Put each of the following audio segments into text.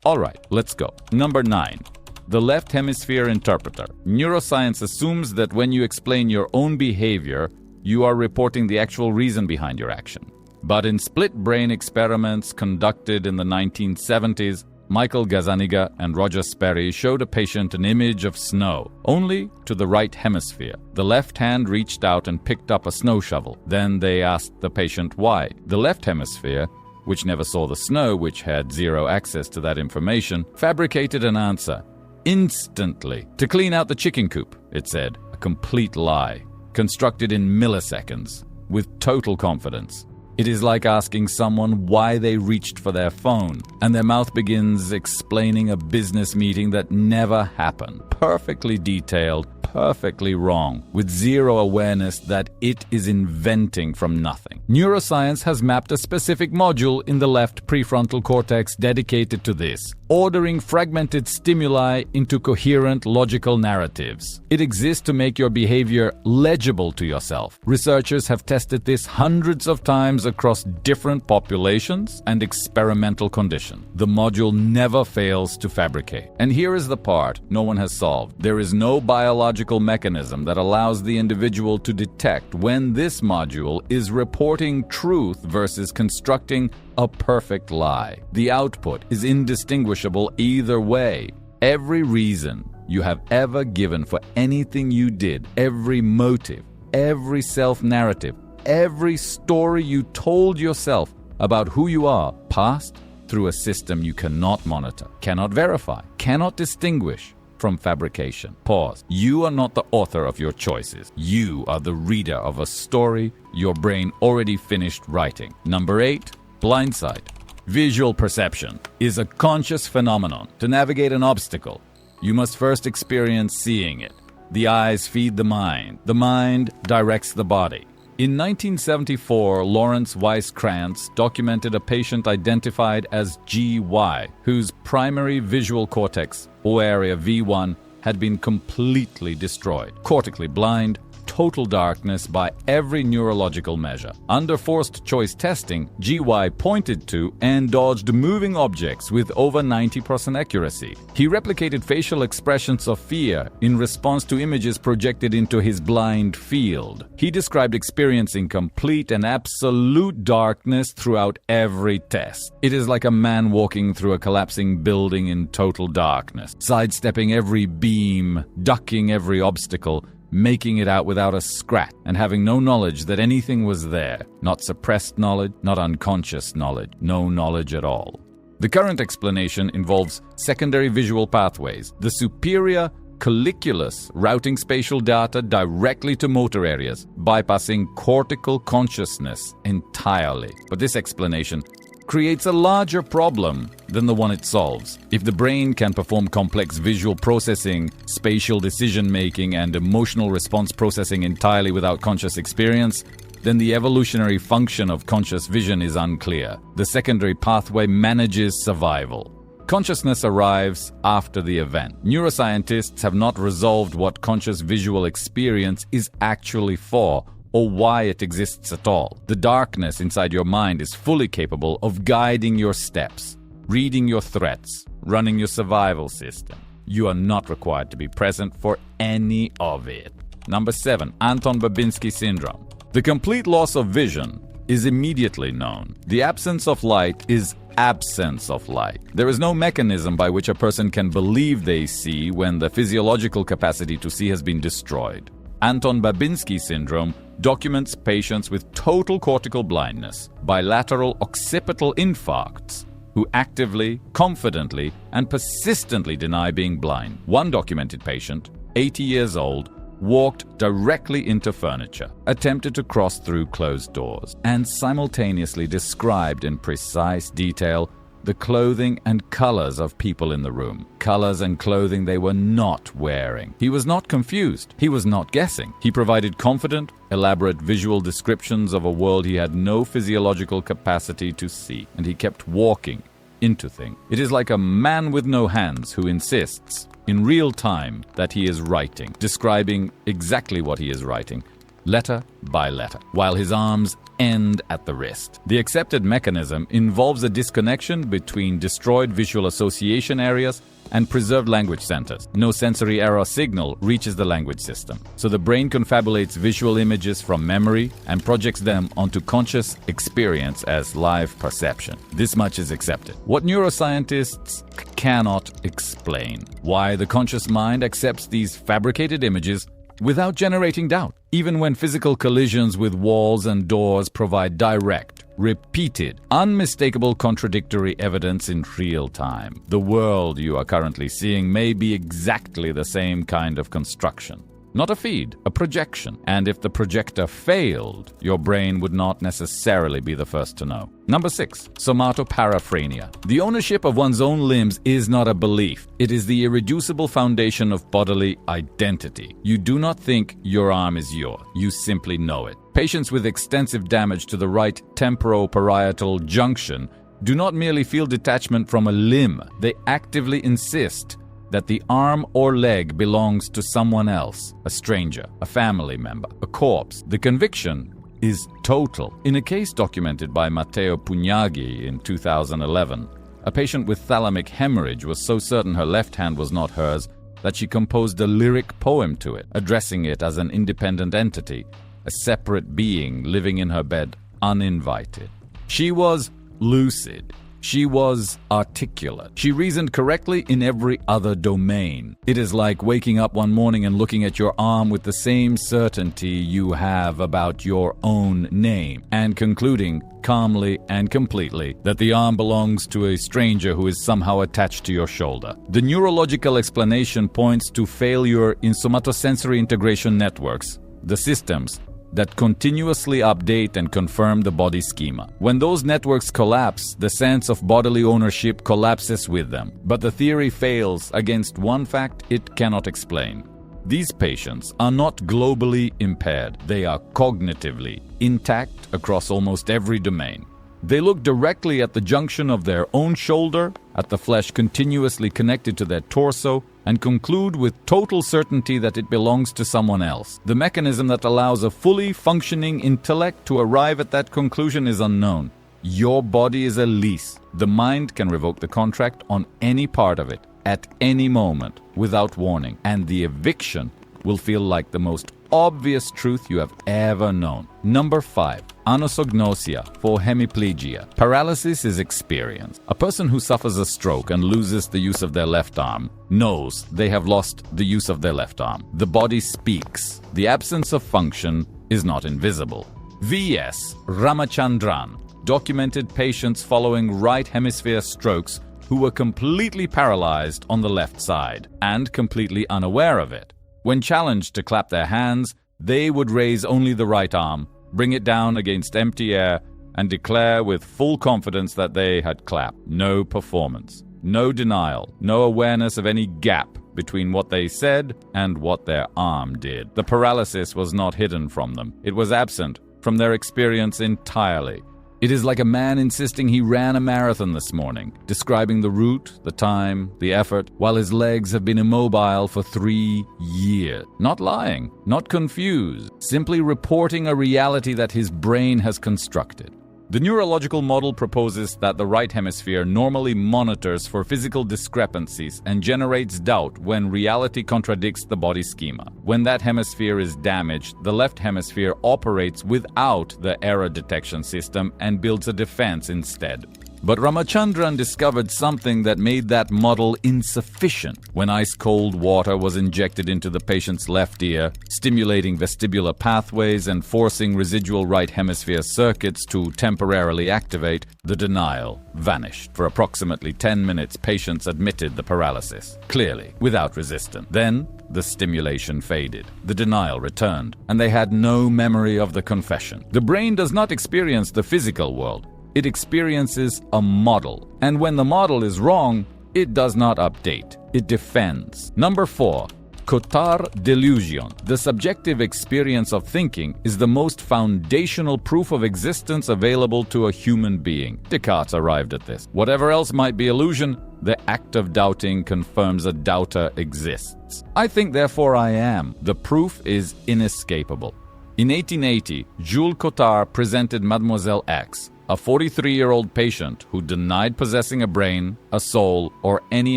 Alright, let's go. Number 9. The left hemisphere interpreter. Neuroscience assumes that when you explain your own behavior, you are reporting the actual reason behind your action. But in split brain experiments conducted in the 1970s, Michael Gazzaniga and Roger Sperry showed a patient an image of snow, only to the right hemisphere. The left hand reached out and picked up a snow shovel. Then they asked the patient why. The left hemisphere, which never saw the snow, which had zero access to that information, fabricated an answer. Instantly. To clean out the chicken coop, it said. A complete lie. Constructed in milliseconds. With total confidence. It is like asking someone why they reached for their phone, and their mouth begins explaining a business meeting that never happened. Perfectly detailed, perfectly wrong, with zero awareness that it is inventing from nothing. Neuroscience has mapped a specific module in the left prefrontal cortex dedicated to this, ordering fragmented stimuli into coherent logical narratives. It exists to make your behavior legible to yourself. Researchers have tested this hundreds of times across different populations and experimental conditions. The module never fails to fabricate. And here is the part no one has solved. There is no biological mechanism that allows the individual to detect when this module is reporting truth versus constructing a perfect lie. The output is indistinguishable either way. Every reason you have ever given for anything you did, every motive, every self-narrative, every story you told yourself about who you are, passed through a system you cannot monitor, cannot verify, cannot distinguish from fabrication. Pause. You are not the author of your choices. You are the reader of a story your brain already finished writing. Number 8. Blindsight. Visual perception is a conscious phenomenon. To navigate an obstacle, you must first experience seeing it. The eyes feed the mind. The mind directs the body. In 1974, Lawrence Weiss-Krantz documented a patient identified as GY, whose primary visual cortex, or area V1, had been completely destroyed. Cortically blind, total darkness by every neurological measure. Under forced choice testing, GY pointed to and dodged moving objects with over 90% accuracy. He replicated facial expressions of fear in response to images projected into his blind field. He described experiencing complete and absolute darkness throughout every test. It is like a man walking through a collapsing building in total darkness, sidestepping every beam, ducking every obstacle, making it out without a scratch, and having no knowledge that anything was there. Not suppressed knowledge, not unconscious knowledge, no knowledge at all. The current explanation involves secondary visual pathways, the superior colliculus routing spatial data directly to motor areas, bypassing cortical consciousness entirely. But this explanation creates a larger problem than the one it solves. If the brain can perform complex visual processing, spatial decision-making, and emotional response processing entirely without conscious experience, then the evolutionary function of conscious vision is unclear. The secondary pathway manages survival. Consciousness arrives after the event. Neuroscientists have not resolved what conscious visual experience is actually for, or why it exists at all. The darkness inside your mind is fully capable of guiding your steps, reading your threats, running your survival system. You are not required to be present for any of it. Number 7. Anton Babinski syndrome. The complete loss of vision is immediately known. The absence of light is absence of light. There is no mechanism by which a person can believe they see when the physiological capacity to see has been destroyed. Anton Babinski syndrome documents patients with total cortical blindness, bilateral occipital infarcts, who actively, confidently, and persistently deny being blind. One documented patient, 80 years old, walked directly into furniture, attempted to cross through closed doors, and simultaneously described in precise detail the clothing and colors of people in the room. Colors and clothing they were not wearing. He was not confused. He was not guessing. He provided confident, elaborate visual descriptions of a world he had no physiological capacity to see, and he kept walking into things. It is like a man with no hands who insists, in real time, that he is writing, describing exactly what he is writing, letter by letter, while his arms end at the wrist. The accepted mechanism involves a disconnection between destroyed visual association areas and preserved language centers. No sensory error signal reaches the language system, so the brain confabulates visual images from memory and projects them onto conscious experience as live perception. This much is accepted. What neuroscientists cannot explain: why the conscious mind accepts these fabricated images without generating doubt, even when physical collisions with walls and doors provide direct, repeated, unmistakable contradictory evidence in real time. The world you are currently seeing may be exactly the same kind of construction. Not a feed, a projection. And if the projector failed, your brain would not necessarily be the first to know. Number 6, somatoparaphrenia. The ownership of one's own limbs is not a belief. It is the irreducible foundation of bodily identity. You do not think your arm is yours. You simply know it. Patients with extensive damage to the right temporoparietal junction do not merely feel detachment from a limb. They actively insist that the arm or leg belongs to someone else, a stranger, a family member, a corpse. The conviction is total. In a case documented by Matteo Pugnaghi in 2011, a patient with thalamic hemorrhage was so certain her left hand was not hers that she composed a lyric poem to it, addressing it as an independent entity, a separate being living in her bed, uninvited. She was lucid. She was articulate. She reasoned correctly in every other domain. It is like waking up one morning and looking at your arm with the same certainty you have about your own name, and concluding calmly and completely that the arm belongs to a stranger who is somehow attached to your shoulder. The neurological explanation points to failure in somatosensory integration networks, the systems that continuously update and confirm the body schema. When those networks collapse, the sense of bodily ownership collapses with them. But the theory fails against one fact it cannot explain. These patients are not globally impaired. They are cognitively intact across almost every domain. They look directly at the junction of their own shoulder, at the flesh continuously connected to their torso, and conclude with total certainty that it belongs to someone else. The mechanism that allows a fully functioning intellect to arrive at that conclusion is unknown. Your body is a lease. The mind can revoke the contract on any part of it, at any moment, without warning, and the eviction will feel like the most obvious truth you have ever known. Number 5. Anosognosia for hemiplegia. Paralysis is experience. A person who suffers a stroke and loses the use of their left arm knows they have lost the use of their left arm. The body speaks. The absence of function is not invisible. V.S. Ramachandran documented patients following right hemisphere strokes who were completely paralyzed on the left side and completely unaware of it. When challenged to clap their hands, they would raise only the right arm, bring it down against empty air, and declare with full confidence that they had clapped. No performance, no denial, no awareness of any gap between what they said and what their arm did. The paralysis was not hidden from them. It was absent from their experience entirely. It is like a man insisting he ran a marathon this morning, describing the route, the time, the effort, while his legs have been immobile for 3 years. Not lying, not confused, simply reporting a reality that his brain has constructed. The neurological model proposes that the right hemisphere normally monitors for physical discrepancies and generates doubt when reality contradicts the body schema. When that hemisphere is damaged, the left hemisphere operates without the error detection system and builds a defense instead. But Ramachandran discovered something that made that model insufficient. When ice-cold water was injected into the patient's left ear, stimulating vestibular pathways and forcing residual right hemisphere circuits to temporarily activate, the denial vanished. For approximately 10 minutes, patients admitted the paralysis, clearly, without resistance. Then, the stimulation faded. The denial returned, and they had no memory of the confession. The brain does not experience the physical world. It experiences a model. And when the model is wrong, it does not update. It defends. Number 4. Cotard delusion. The subjective experience of thinking is the most foundational proof of existence available to a human being. Descartes arrived at this. Whatever else might be illusion, the act of doubting confirms a doubter exists. I think, therefore I am. The proof is inescapable. In 1880, Jules Cotard presented Mademoiselle X, a 43-year-old patient who denied possessing a brain, a soul, or any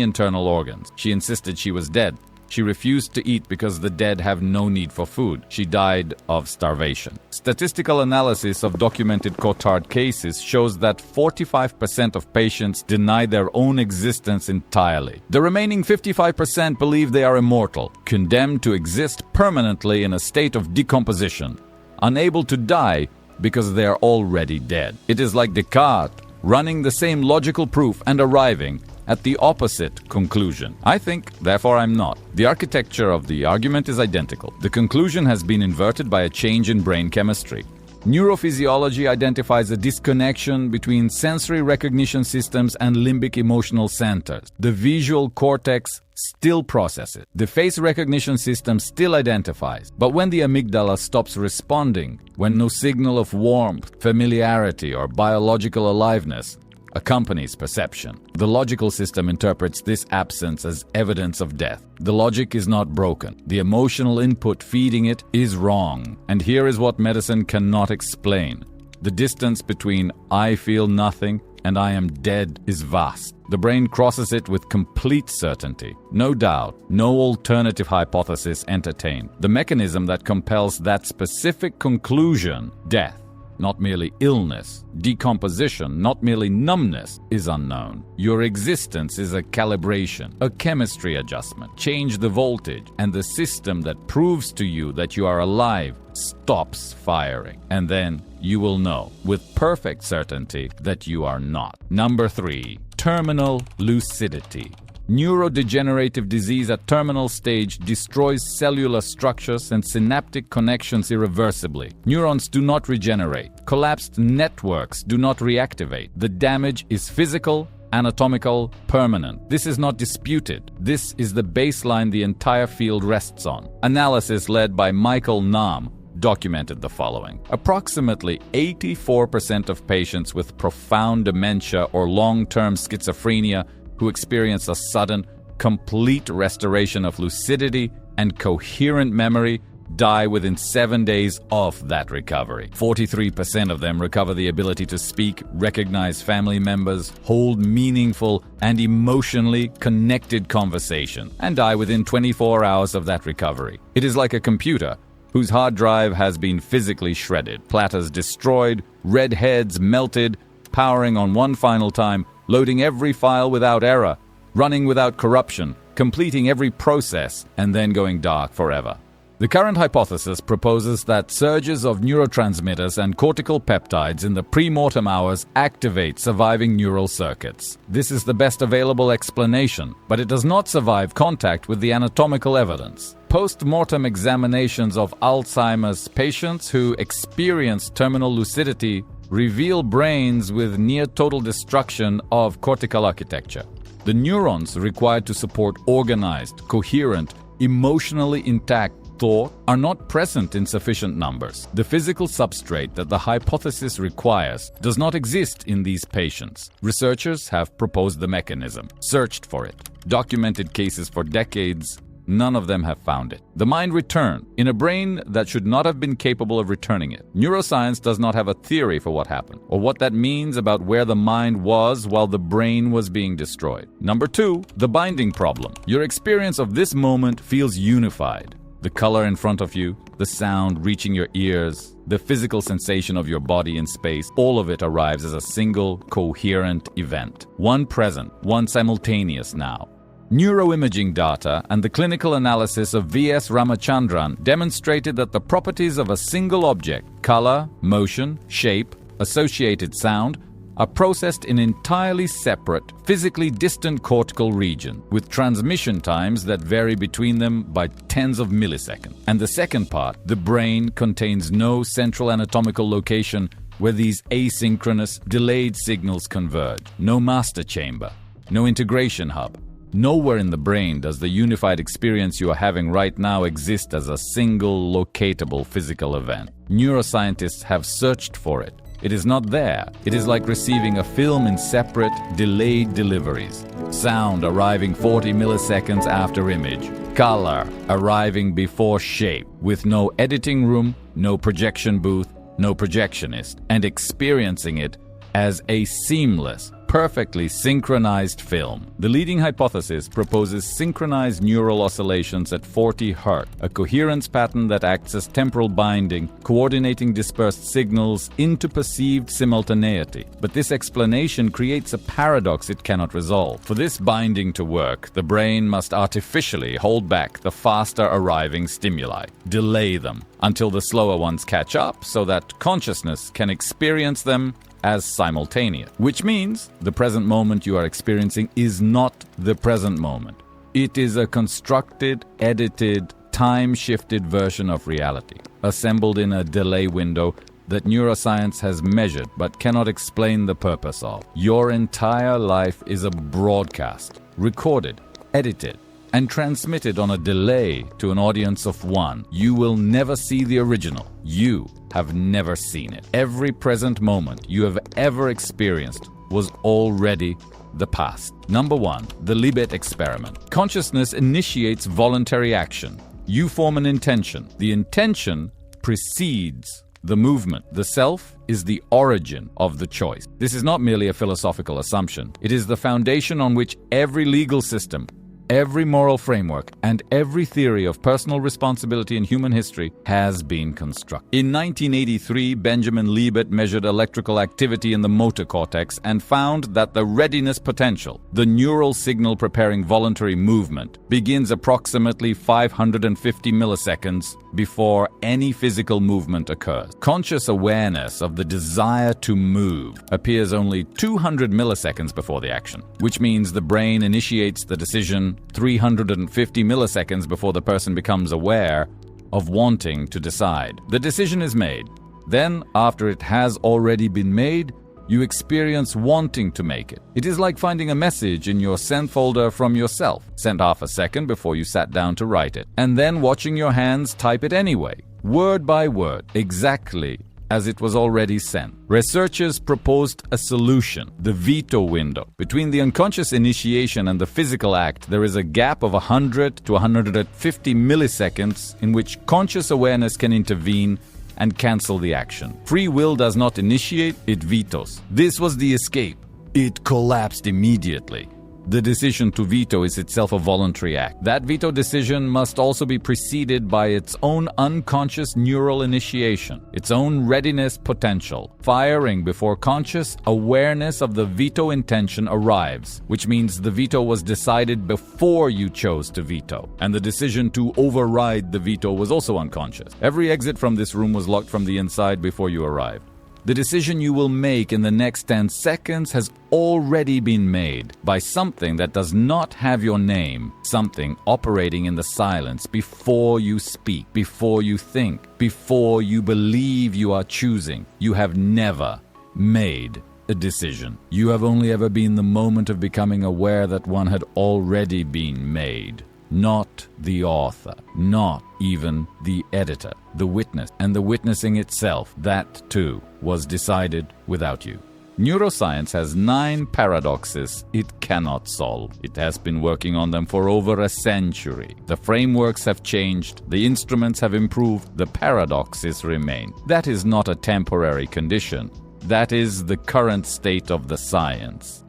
internal organs. She insisted she was dead. She refused to eat because the dead have no need for food. She died of starvation. Statistical analysis of documented Cotard cases shows that 45% of patients deny their own existence entirely. The remaining 55% believe they are immortal, condemned to exist permanently in a state of decomposition, unable to die because they are already dead. It is like Descartes running the same logical proof and arriving at the opposite conclusion. I think, therefore I'm not. The architecture of the argument is identical. The conclusion has been inverted by a change in brain chemistry. Neurophysiology identifies a disconnection between sensory recognition systems and limbic emotional centers. The visual cortex still processes. The face recognition system still identifies. But when the amygdala stops responding, when no signal of warmth, familiarity, or biological aliveness accompanies perception, the logical system interprets this absence as evidence of death. The logic is not broken. The emotional input feeding it is wrong. And here is what medicine cannot explain. The distance between I feel nothing and I am dead is vast. The brain crosses it with complete certainty. No doubt, no alternative hypothesis entertained. The mechanism that compels that specific conclusion, death, not merely illness, decomposition, not merely numbness, is unknown. Your existence is a calibration, a chemistry adjustment. Change the voltage, and the system that proves to you that you are alive stops firing. And then you will know with perfect certainty that you are not. Number 3, terminal lucidity. Neurodegenerative disease at terminal stage destroys cellular structures and synaptic connections irreversibly. Neurons do not regenerate. Collapsed networks do not reactivate. The damage is physical, anatomical, permanent. This is not disputed. This is the baseline the entire field rests on. Analysis led by Michael Nahm documented the following. Approximately 84% of patients with profound dementia or long-term schizophrenia who experience a sudden, complete restoration of lucidity and coherent memory die within 7 days of that recovery. 43% of them recover the ability to speak, recognize family members, hold meaningful and emotionally connected conversation, and die within 24 hours of that recovery. It is like a computer whose hard drive has been physically shredded, platters destroyed, red heads melted, powering on one final time, loading every file without error, running without corruption, completing every process, and then going dark forever. The current hypothesis proposes that surges of neurotransmitters and cortical peptides in the pre-mortem hours activate surviving neural circuits. This is the best available explanation, but it does not survive contact with the anatomical evidence. Post-mortem examinations of Alzheimer's patients who experience terminal lucidity reveal brains with near-total destruction of cortical architecture. The neurons required to support organized, coherent, emotionally intact thought are not present in sufficient numbers. The physical substrate that the hypothesis requires does not exist in these patients. Researchers have proposed the mechanism, searched for it, documented cases for decades. None of them have found it. The mind returned in a brain that should not have been capable of returning it. Neuroscience does not have a theory for what happened, or what that means about where the mind was while the brain was being destroyed. Number 2, the binding problem. Your experience of this moment feels unified. The color in front of you, the sound reaching your ears, the physical sensation of your body in space, all of it arrives as a single, coherent event. One present, one simultaneous now. Neuroimaging data and the clinical analysis of V.S. Ramachandran demonstrated that the properties of a single object, color, motion, shape, associated sound, are processed in entirely separate, physically distant cortical regions, with transmission times that vary between them by tens of milliseconds. And the second part, the brain, contains no central anatomical location where these asynchronous, delayed signals converge. No master chamber, no integration hub. Nowhere in the brain does the unified experience you are having right now exist as a single, locatable physical event. Neuroscientists have searched for it. It is not there. It is like receiving a film in separate, delayed deliveries. Sound arriving 40 milliseconds after image. Color arriving before shape, with no editing room, no projection booth, no projectionist, and experiencing it as a seamless, perfectly synchronized film. The leading hypothesis proposes synchronized neural oscillations at 40 Hz, a coherence pattern that acts as temporal binding, coordinating dispersed signals into perceived simultaneity. But this explanation creates a paradox it cannot resolve. For this binding to work, the brain must artificially hold back the faster arriving stimuli, delay them until the slower ones catch up so that consciousness can experience them as simultaneous, which means the present moment you are experiencing is not the present moment. It is a constructed, edited, time-shifted version of reality, assembled in a delay window that neuroscience has measured but cannot explain the purpose of. Your entire life is a broadcast, recorded, edited, and transmitted on a delay to an audience of one. You will never see the original. You have never seen it. Every present moment you have ever experienced was already the past. Number 1, the Libet experiment. Consciousness initiates voluntary action. You form an intention. The intention precedes the movement. The self is the origin of the choice. This is not merely a philosophical assumption. It is the foundation on which every legal system, every moral framework, and every theory of personal responsibility in human history has been constructed. In 1983, Benjamin Libet measured electrical activity in the motor cortex and found that the readiness potential, the neural signal preparing voluntary movement, begins approximately 550 milliseconds before any physical movement occurs. Conscious awareness of the desire to move appears only 200 milliseconds before the action, which means the brain initiates the decision 350 milliseconds before the person becomes aware of wanting to decide. The decision is made. Then, after it has already been made, you experience wanting to make it. It is like finding a message in your sent folder from yourself, sent half a second before you sat down to write it, and then watching your hands type it anyway, word by word, exactly as it was already sent. Researchers proposed a solution, the veto window. Between the unconscious initiation and the physical act, there is a gap of 100 to 150 milliseconds in which conscious awareness can intervene and cancel the action. Free will does not initiate, it vetoes. This was the escape. It collapsed immediately. The decision to veto is itself a voluntary act. That veto decision must also be preceded by its own unconscious neural initiation, its own readiness potential, firing before conscious awareness of the veto intention arrives, which means the veto was decided before you chose to veto, and the decision to override the veto was also unconscious. Every exit from this room was locked from the inside before you arrived. The decision you will make in the next 10 seconds has already been made by something that does not have your name, something operating in the silence before you speak, before you think, before you believe you are choosing. You have never made a decision. You have only ever been the moment of becoming aware that one had already been made. Not the author, not even the editor, the witness, and the witnessing itself, that too was decided without you. Neuroscience has 9 paradoxes it cannot solve. It has been working on them for over a century. The frameworks have changed, the instruments have improved, the paradoxes remain. That is not a temporary condition. That is the current state of the science.